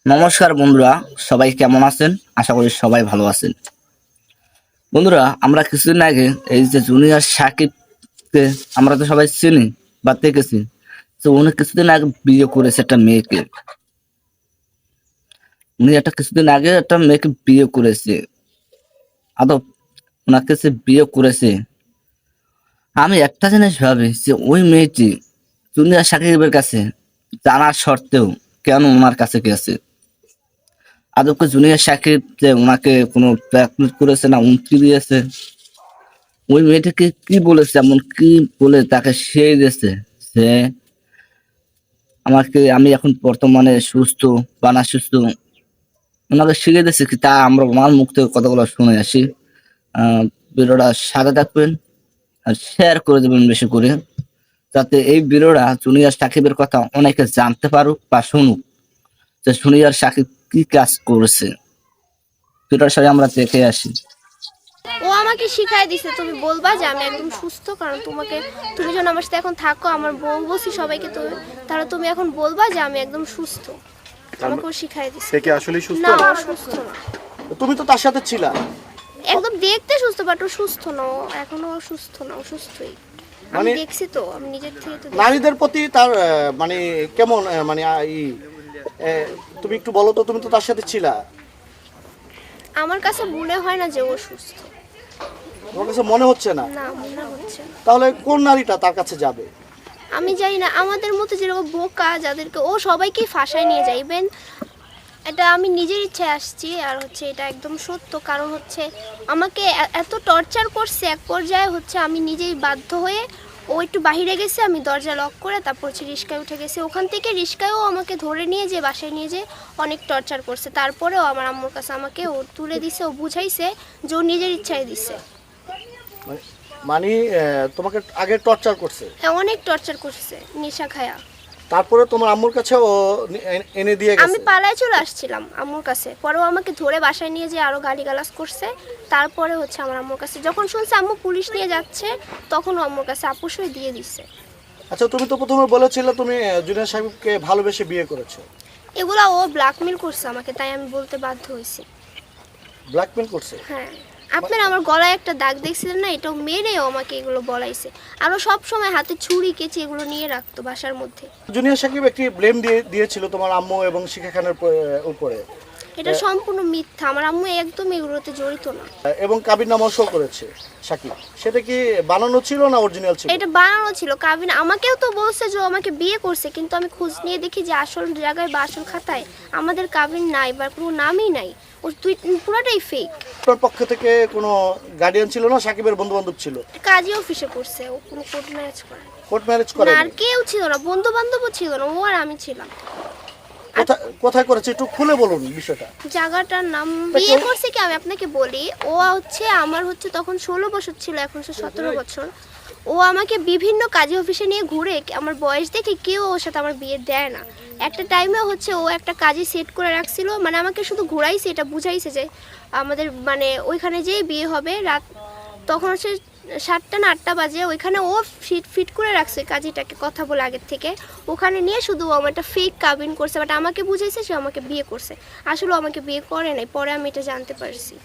নমস্কার বন্ধুরা, সবাই কেমন আছেন? আশা করি সবাই ভালো আছেন। বন্ধুরা, আমরা কিছুদিন আগে এই যে জুনিয়র সাকিবকে আমরা তো সবাই চিনি বা দেখেছি। তো উনি কিছুদিন আগে বিয়ে করেছে একটা মেয়েকে। কিছুদিন আগে একটা মেয়েকে বিয়ে করেছে। আদৌ ওনাকে যে বিয়ে করেছে, আমি একটা জিনিস ভাবি যে ওই মেয়েটি জুনিয়র সাকিবের কাছে জানার সত্ত্বেও কেন ওনার কাছে গেছে। আদৌ কি জুনিয়র সাকিব যে ওনাকে কোনো ব্ল্যাকমেল করেছে না হুমকি দিয়েছে? ওই মেয়েটাকে কি বলেছে, এমন কি বলে তাকে সেই দিয়েছে যে আমি এখন বর্তমানে সুস্থ বা না সুস্থ, ওনাকে শিখিয়ে দিয়েছে কি, তা আমরা ওনার মুখ থেকে কথাগুলো শুনে আসি। ভিডিওটা সাথে থাকবেন আর শেয়ার করে দেবেন বেশি করে, যাতে এই ভিডিওটা জুনিয়র সাকিবের কথা অনেকে জানতে পারুক বা শুনুক যে জুনিয়র সাকিব কি কাজ করেছে। ভিডিওর সাথে আমরা দেখে আসি। ও আমাকে শিখাই দিছে তুমি বলবা যে আমি একদম সুস্থ, কারণ তুমি যখন আমার সাথে এখন থাকো, আমার বউ বলছি সবাইকে, তাহলে তুমি এখন বলবা যে আমি একদম সুস্থ। আমাকে ও শিখাই দিছে। সে কি আসলেই সুস্থ? না, ও সুস্থ না। তুমি তো তার সাথে ছিলা। একদম দেখতে সুস্থ, বাট ও সুস্থ না। ও এখনো সুস্থ না, ও সুস্থই। আমি দেখছি তো, আমি নিজের থেকে তো দেখছি। নারীদের প্রতি তার মানে কেমন তুমি একটু বলো তো, তুমি তো তার সাথে ছিলা। আমার কাছে মনে হয় না যে ও সুস্থ। তোমার কাছে মনে হচ্ছে না? না, মনে হচ্ছে না। তাহলে কোন নারীটা তার কাছে যাবে? আমি জানি না, আমাদের মতো যেরকম বোকা যাদেরকে ও সবাইকেই ফাঁসায় নিয়ে যায়। ইভেন এটা আমি নিজের ইচ্ছায় আসছি, আর এটা একদম সত্য। কারণ আমাকে এত টর্চার করছে, এক পর্যায়ে আমি নিজেই বাধ্য হয়ে, ও একটু বাহিরে গেছে, আমি দরজা লক করে তারপর রিস্কায় উঠে গেছে। ওখান থেকে রিস্কায়ও আমাকে ধরে নিয়ে যে বাসায় নিয়ে যে অনেক টর্চার করছে। তারপরেও আমার আম্মুর কাছে আমাকে ও তুলে দিছে, ও বুঝাইছে যে ও নিজের ইচ্ছায় দিছে। মানে তোমাকে আগে টর্চার করছে? হ্যাঁ, অনেক টর্চার করছে নেশা খায়া। তারপরে তোমার আম্মুর কাছে ও এনে দিয়ে গেছে? আমি পালায় চলে আসছিলাম আম্মুর কাছে, পরেও আমাকে ধরে বাসায় নিয়ে যে আরো গালিগালাজ করছে। তারপরে আমার আম্মুর কাছে যখন শুনছে আম্মু পুলিশ নিয়ে যাচ্ছে, তখন ও আম্মুর কাছে আপুসই দিয়ে দিছে। আচ্ছা, তুমি তো প্রথমে বলেছিলে তুমি জুনিয়র সাহেবকে ভালোবেসে বিয়ে করেছো। এগুলা ও ব্ল্যাকমেল করছে আমাকে, তাই আমি বলতে বাধ্য হয়েছি। ব্ল্যাকমেল করছে? হ্যাঁ, আপনারা আমার গলায় একটা দাগ দেখছিলেন না, এটাও মেরেও আমাকে এগুলো বলাইছে। আরও সব সময় হাতে ছুরি কেচি এগুলো নিয়ে রাখতো বাসার মধ্যে। জুনিয়র সাকিব একটি ব্লেম দিয়েছিল তোমার আম্মু এবং শিখা খানের উপরে। এটা সম্পূর্ণ মিথ্যা, আমার আম্মু একদম এগুলোতে জড়িত না। এবং কাবির নামাও শো করেছে সাকিব, সেটা কি বানানো ছিল না অরিজিনাল ছিল? এটা বানানো ছিল। কাবিন আমাকেও তো বলছে যে ও আমাকে বিয়ে করছে, কিন্তু আমি খোঁজ নিয়ে দেখি যে আসল জায়গায় বা আসল খাতায় আমাদের কাবিন নাই, বা কোনো নামই নাই। ও পুরাটাই ফেক। তোর পক্ষ থেকে কোনো গার্ডিয়ান ছিল না? সাকিবের বন্ধু বান্ধব ছিল? কাজী অফিসে করছে, ও কোনো কোর্ট ম্যারেজ করে। কোর্ট ম্যারেজ করে? আর কেউ ছিল না, বন্ধু বান্ধবও ছিল না, ও আর আমি ছিলাম। কোথায় করেছে একটু খুলে বলুন বিষয়টা। জায়গাটার নাম বিয়ে করছে কি আমি আপনাকে বলি। ও আমার তখন 16 বছর ছিল, এখন 17 বছর। ও আমাকে বিভিন্ন কাজী অফিসে নিয়ে ঘুরে, আমার বয়স দেখে কেউ ওর সাথে আমার বিয়ে দেয় না। একটা টাইমে ও একটা কাজে সেট করে রাখছিল, মানে আমাকে শুধু ঘুরাইছে, এটা বুঝাইছে যে আমাদের ওইখানে যেই বিয়ে হবে রাত, তখন 7টা না 8টা বাজে। ওইখানে ও ফিট করে রাখছে কাজীটাকে, কথা বলে আগের থেকে। ওখানে নিয়ে শুধু আমার একটা ফেক কাবিন করছে, বাট আমাকে বুঝাইছে সে আমাকে বিয়ে করছে। আসলে আমাকে বিয়ে করে নাই, পরে আমি এটা জানতে পারছি।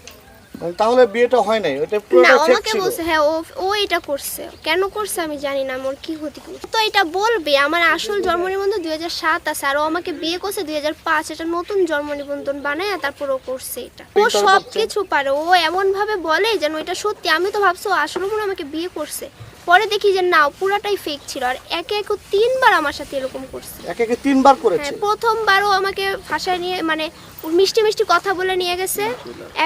তাহলে বিয়েটা হয় নাই, ওটা না, পুরোটা ফেক আমাকে ছিল? বলছে হ্যাঁ, ও এটা করছে। কেন করছে আমি জানি না, আমার কি ক্ষতি করছে তো এটা বলবে। আমার আসল জন্ম নিবন্ধন 2007 আছে, আর ও আমাকে বিয়ে করছে 2005। এটা নতুন জন্ম নিবন্ধন বানায়, তারপর ও করছে এটা। ও সব কিছু পারে, ও এমন ভাবে বলে যেন এটা সত্যি। আমি তো ভাবছি ও আসলে মনে আমাকে বিয়ে করছে, পরে দেখি যে না, পুরাটাই ফেক ছিল। আর একে 3বার আমার সাথে এরকম করছে। একে 3বার করেছে? হ্যাঁ, প্রথমবারও আমাকে ফাঁসায় নিয়ে, মিষ্টি মিষ্টি কথা বলে নিয়ে গেছে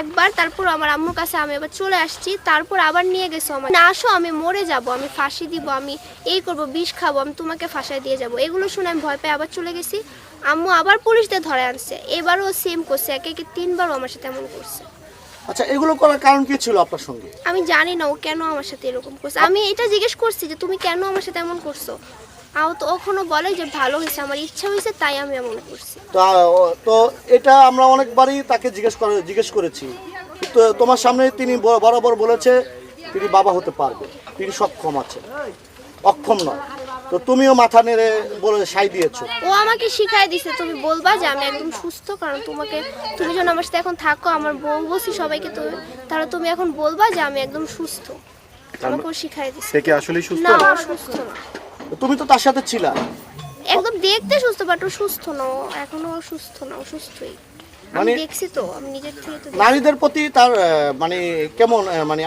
একবার। তারপর আমার আম্মুর কাছে আমি আবার চলে আসছি, তারপর আবার নিয়ে গেছো আমার, না আসো আমি মরে যাব, আমি ফাঁসি দিব, আমি এই করব, বিষ খাবো, আমি তোমাকে ফাঁসায় দিয়ে যাব। এগুলো শুনে আমি ভয় পেয়ে আবার চলে গেছি। আম্মু আবার পুলিশদের ধরে আনছে, এবারও সেম করছে। একে 3বারও আমার সাথে এমন করছে। আচ্ছা, এগুলো করার কারণ কি ছিল আপনার সঙ্গে? আমি জানি না ও কেন আমার সাথে এরকম করছে। আমি এটা জিজ্ঞেস করছি যে তুমি কেন আমার সাথে এমন করছো। তো ওখানে বলে যে ভালো হয়েছে, আমার ইচ্ছা হয়েছে, তাই আমি এমন করছি। তো এটা আমরা অনেকবারই তাকে জিজ্ঞেস করেছি, তো তোমার সামনে তিনি বরাবর বলেছে তিনি বাবা হতে পারবে, তিনি সক্ষম আছেন, অক্ষম নয়। তো তুমিও মাথা নেড়ে বলে সাই দিয়েছো। ও আমাকে শিখাই দিছে তুমি বলবা যে আমি একদম সুস্থ, কারণ তুমি যখন আমার সাথে এখন থাকো, আমার বউ বলছি সবাইকে, তাহলে তুমি এখন বলবা যে আমি একদম সুস্থ। আমাকে ও শিখাই দিছে। সে কি আসলেই সুস্থ? না, ও সুস্থ না। তো তুমি তো তার সাথে ছিলা। একদম দেখতে সুস্থ, বাট ও সুস্থ না, ও এখনো সুস্থ না, ও সুস্থই। আমি দেখছি তো, আমি নিজের থেকে তো দেখছি। নারীদের প্রতি তার মানে কেমন মানে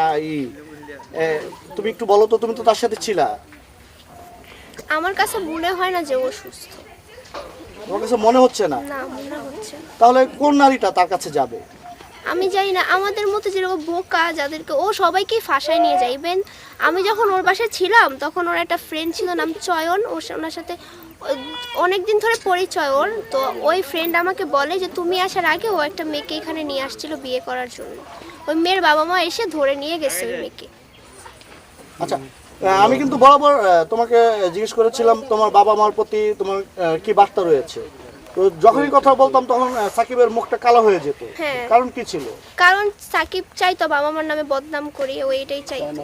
তুমি একটু বলো তো, তুমি তো তার সাথে ছিলা। আমার কাছে মনে হয় না যে ও সুস্থ। তোমার কাছে মনে হচ্ছে না? না, মনে হচ্ছে না। তাহলে কোন নারীটা তার কাছে যাবে? আমি জানি না, আমাদের মতো যেরকম বোকা যাদেরকে ও সবাইকেই ফাঁসায় নিয়ে যায়। ইভেন আমি যখন ওর বাসায় ছিলাম তখন ওর একটা ফ্রেন্ড ছিল নাম চয়ন, ওনার সাথে অনেক দিন ধরে পরিচয় ওর। তো ওই ফ্রেন্ড আমাকে বলে যে তুমি আসার আগে ও একটা মেয়েকে এখানে নিয়ে আসছিল বিয়ে করার জন্য। ওই মেয়ের বাবা মা এসে ধরে নিয়ে গেছে ওই মেয়েকে। আচ্ছা, আমি কিন্তু বরাবর তোমাকে জিজ্ঞেস করেছিলাম তোমার বাবা মার প্রতি তোমার কি বার্তা রয়েছে। তো যখনই কথা বলতাম তখন সাকিবের মুখটা কালো হয়ে যেত। হ্যাঁ। কারণ কি ছিল? কারণ সাকিব চাইতো বাবা মার নামে বদনাম করি, ও এটাই চাইতো।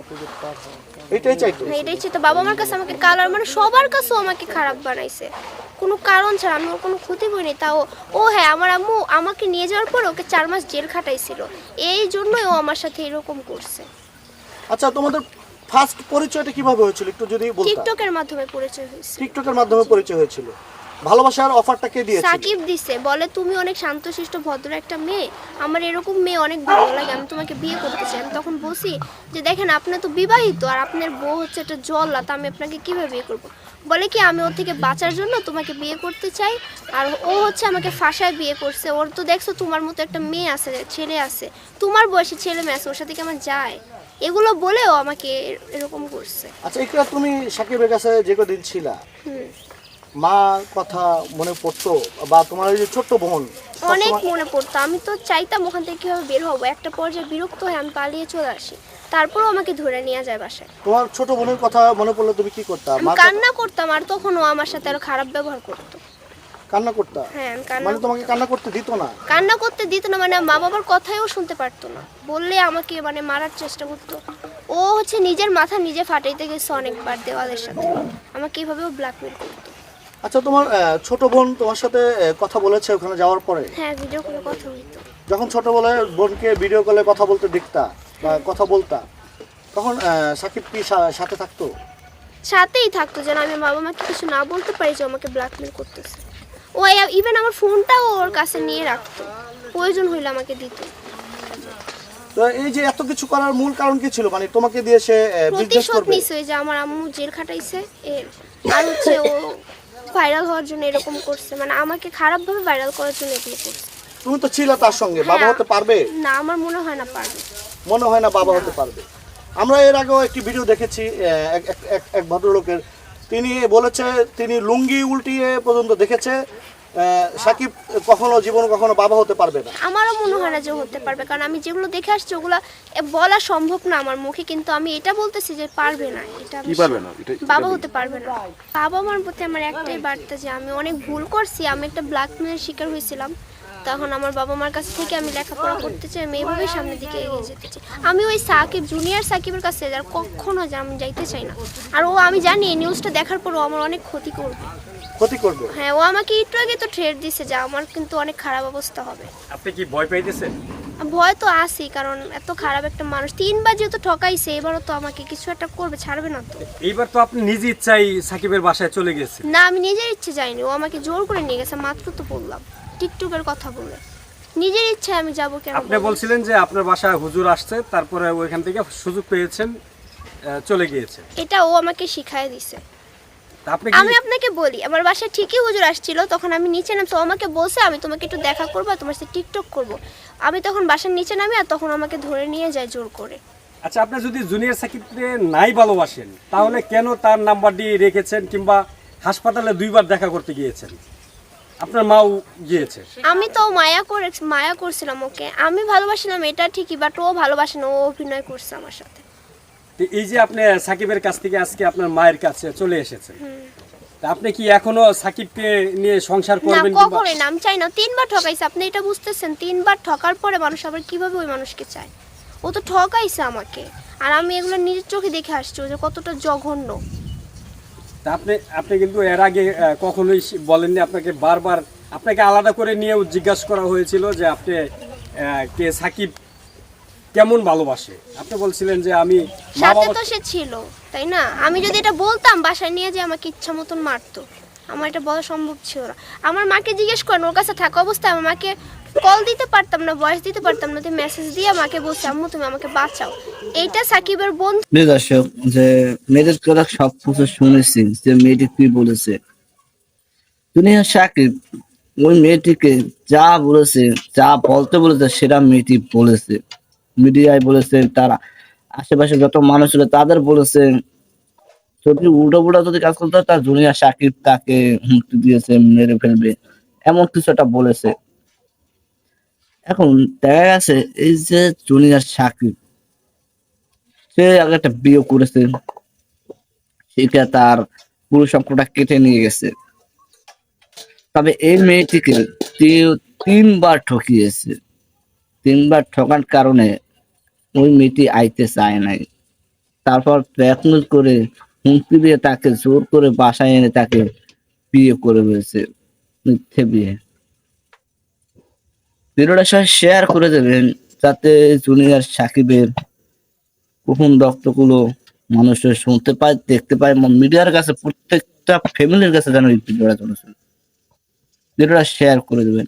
এটাই চাইতো। হ্যাঁ, এটাই চাইতো। বাবা মার কাছে আমাকে কালো, মানে সবার কাছে আমাকে খারাপ বানাইছে কোনো কারণ ছাড়া। আমি ওর কোনো ক্ষতি করিনি। তাও হ্যাঁ, আমার আম্মু আমাকে নিয়ে যাওয়ার পর ওকে 4 মাস জেল খাটাইছিল, এই জন্যই ও আমার সাথে এরকম করছে। আচ্ছা, তোমাদের ফার্স্ট পরিচয়টা কিভাবে হয়েছিল একটু যদি বলতে? টিকটকের মাধ্যমে পরিচয় হয়েছে। টিকটকের মাধ্যমে পরিচয় হয়েছিল। ভালোবাসার অফারটা কে দিয়েছিল? সাকিব দিছে, বলে তুমি অনেক শান্তশিষ্ট ভদ্র একটা মেয়ে, আমার এরকম মেয়ে অনেক ভালো লাগে, আমি তোমাকে বিয়ে করতে চাই। আমি তখন বলছি যে দেখেন আপনি তো বিবাহিত আর আপনার বউ হচ্ছে একটা জল্লাদ, আমি আপনাকে কিভাবে বিয়ে করব। বলে কি আমি ওর থেকে বাঁচার জন্য তোমাকে বিয়ে করতে চাই, আর ও হচ্ছে আমাকে ফাঁসায় বিয়ে করছে। ওর তো দেখছো তোমার মতো একটা মেয়ে আছে, ছেলে আছে, তোমার বয়সী ছেলে মেয়ে আছে, ওর সাথে কি আমার যায়? এগুলো বলেও আমাকে এরকম করছে। আচ্ছা, একটু তুমি সাকিবের কাছে যে কদিন ছিলা, মা কথা মনে পড়তো? বা তোমার ওই যে ছোট্ট বোন? অনেক মনে পড়তো। আমি তো চাইতাম ওখান থেকে কিভাবে বের হবো, একটা পর্যায়ে বিরক্ত হয়ে আমি পালিয়ে চলে আসি, তারপরও আমাকে ধরে নিয়ে যায় বাসায়। তোমার ছোট বোনের কথা মনে পড়লে তুমি কি করতা? আমি কান্না করতাম, আর তখন ও আমার সাথে আরো খারাপ ব্যবহার করতো। কান্না করতা? হ্যাঁ, আমি কান্না মানে তোমাকে কান্না করতে দিত না? কান্না করতে দিত না, মানে মা বাবার কথাইও শুনতে পারতো না, বললে আমাকে মানে মারার চেষ্টা করতো। ও হচ্ছে নিজের মাথা নিজে ফাটাইতে গেছে অনেকবার দেওয়ালের সাথে, আমাকে এইভাবেও ব্ল্যাকমেল করতো। আচ্ছা, তোমার ছোট বোন তোমার সাথে কথা বলেছে ওখানে যাওয়ার পরে? হ্যাঁ, ভিডিও কলে কথা হইতো। যখন ছোটবেলায় বোনকে ভিডিও কলে কথা বলতে দেখতা বা কথা বলতা, তখন সাকিব কি সাথে থাকতো? সাথেই থাকতো, যেন আমি বাবা মাকে কিছু না বলতে পারি যে আমাকে ব্ল্যাকমেল করতেছে। ও ইভেন আমার ফোনটাও ওর কাছে নিয়ে রাখতো, প্রয়োজন হইলে আমাকে দিত। তো এই যে এত কিছু করার মূল কারণ কি ছিল? মানে তোমাকে দিয়ে সে বিজনেস প্রতিশোধ করবে? নিছে যে আমার আম্মু জেল খাটাইছে এর, আর হচ্ছে ও ভাইরাল হওয়ার জন্য এরকম করছে, মানে আমাকে খারাপভাবে ভাইরাল করার জন্য এগুলো করছে। তুমি তো ছিলে তার সঙ্গে, বাবা হ্যাঁ, হতে পারবে? না, আমার মনে হয় না পারবে। মনে হয় না বাবা হতে পারবে। আমরা এর আগেও একটি ভিডিও দেখেছি এক ভদ্রলোকের, তিনি বলেছে তিনি লুঙ্গি উল্টিয়ে পর্যন্ত দেখেছে সাকিব কখনো বাবা হতে পারবে না। আমারও মনে হয় না যে হতে পারবে, কারণ আমি যেগুলো দেখে আসছি ওগুলো বলা সম্ভব না আমার মুখে, কিন্তু আমি এটা বলতেছি যে পারবে না, এটা কি পারবে না? বাবা হতে পারবে না। বাবা মার প্রতি আমার একটাই বার্তা যে আমি অনেক ভুল করছি, আমি একটা ব্ল্যাকমেলের শিকার হয়েছিলাম, তখন আমার বাবা মার কাছ থেকে আমি লেখাপড়া করতে চাই, আমি এইভাবেই সামনের দিকে এগিয়ে যেতে চাই। আমি ওই সাকিব জুনিয়র সাকিবের কাছে আর কখনো আমি যাইতে চাই না। আর আমি জানি এই নিউজটা দেখার পর ও আমার অনেক ক্ষতি করবে। ক্ষতি করবে? হ্যাঁ, ও আমাকে একটু আগে তো থ্রেট দিছে যে আমার কিন্তু অনেক খারাপ অবস্থা হবে। আপনি কি ভয় পাইতেছেন? ভয় তো আছি, কারণ এত খারাপ একটা মানুষ 3 বার যেহেতু ঠকাইছে, এবারও তো আমাকে কিছু একটা করবে, ছাড়বে না তো। এইবার তো আপনি নিজে ইচ্ছাই সাকিবের বাসায় চলে গেছেন। না, আমি নিজের ইচ্ছে যাইনি, ও আমাকে জোর করে নিয়ে গেছে, মাত্র তো বললাম টিকটকের কথা বলে। নিজের ইচ্ছায় আমি যাবো কেন? আপনি বলছিলেন যে আপনার বাসায় হুজুর আসছে, তারপরে ওইখান থেকে সুযোগ পেয়েছেন, চলে গিয়েছে। এটা ও আমাকে শিখায় দিছে। তা আপনি আমি কি আপনাকে বলি, আমার বাসায় ঠিকই হুজুর আসছিল, তখন আমি নিচে নামছি, ও আমাকে বলছে আমি তোমাকে একটু দেখা করবো, তোমার সাথে টিকটক করব। আমি তখন বাসার নিচে নামি, আর তখন আমাকে ধরে নিয়ে যায় জোর করে। আচ্ছা, আপনি যদি জুনিয়র সাকিবকে নাই ভালোবাসেন তাহলে কেন তার নাম্বারটি রেখেছেন, কিংবা হাসপাতালে 2 বার দেখা করতে গিয়েছেন? আপনার মাও গিয়েছে। আমি তো মায়া করছিলাম ওকে, আমি ভালোবাসিলাম এটা ঠিকই, বাট ও ভালোবাসে না, ও অভিনয় করছে আমার সাথে। তো এই যে আপনি সাকিবের কাছ থেকে আজকে আপনার মায়ের কাছে চলে এসেছেন, তা আপনি কি এখনো সাকিবকে নিয়ে সংসার না, করবেন? কখনোই না, আমি চাই না। 3 বার ঠকাইছে, আপনি এটা বুঝতেছেন? 3 বার ঠকার পরে মানুষ আবার কিভাবে ওই মানুষকে চায়? ও তো ঠকাইছে আমাকে, আর আমি এগুলো নিজের চোখে দেখে আসছি ও যে কতটা জঘন্য। তা আপনি আপনি কিন্তু এর আগে কখনোই বলেননি, আপনাকে বারবার আপনাকে আলাদা করে নিয়েও জিজ্ঞাসা করা হয়েছিল যে আপনি কে সাকিব কেমন ভালোবাসে। আপনি বলছিলেন যে আমি মা সাথে বাবা। তো সে ছিল, তাই না? আমি যদি এটা বলতাম বাসায় নিয়ে যে আমাকে ইচ্ছা মতন মারতো, আমার এটা বলা সম্ভব ছিল না। আমার মাকে জিজ্ঞেস করেন, ওর কাছে থাকা অবস্থায় আমার মাকে কল দিতে পারতাম না, ভয়েস দিতে পারতাম না, মেসেজ দিয়ে আমাকে বলছে আম্মু তুমি আমাকে বাঁচাও। এইটা সাকিবের বন্ধু। প্রিয় দর্শক, যে মেয়েদের কথা সব কিছু শুনেছি, যে মেয়েটি কি বলেছে। দুনিয়া সাকিব ওই মেয়েটিকে যা বলেছে, যা বলতে বলেছে সেটা মেয়েটি বলেছে, মিডিয়ায় বলেছে, তার আশেপাশে যত মানুষ ছিল তাদের বলেছে। যদি উল্টো পুল্টা যদি কাজ করতে হয়, তার জুনিয়র সাকিব তাকে হুমকি দিয়েছে, মেরে ফেলবে, এমন কিছু একটা বলেছে। এখন দেখা গেছে এই যে জুনিয়র সাকিব, সে আগে একটা বিয়ে করেছে, সেটা তার পুরো সম্পর্কটা কেটে নিয়ে গেছে। তবে এই মেয়েটিকে তিনবার ঠকিয়েছে। তিনবার ঠকার কারণে ওই মেয়েটি আইতে চায় নাই। তারপর ব্ল্যাকমেল করে, হুমকি দিয়ে তাকে জোর করে বাসায় এনে তাকে বিয়ে করে ফেলেছে, মিথ্যে বিয়ে। ভিডিওটা সবাই শেয়ার করে দেবেন, যাতে জুনিয়র সাকিবের গোপন রক্তগুলো মানুষের শুনতে পায়, দেখতে পায়, এবং মিডিয়ার কাছে, প্রত্যেকটা ফ্যামিলির কাছে যেন এই ভিডিওটা চলে। ভিডিওটা শেয়ার করে দেবেন।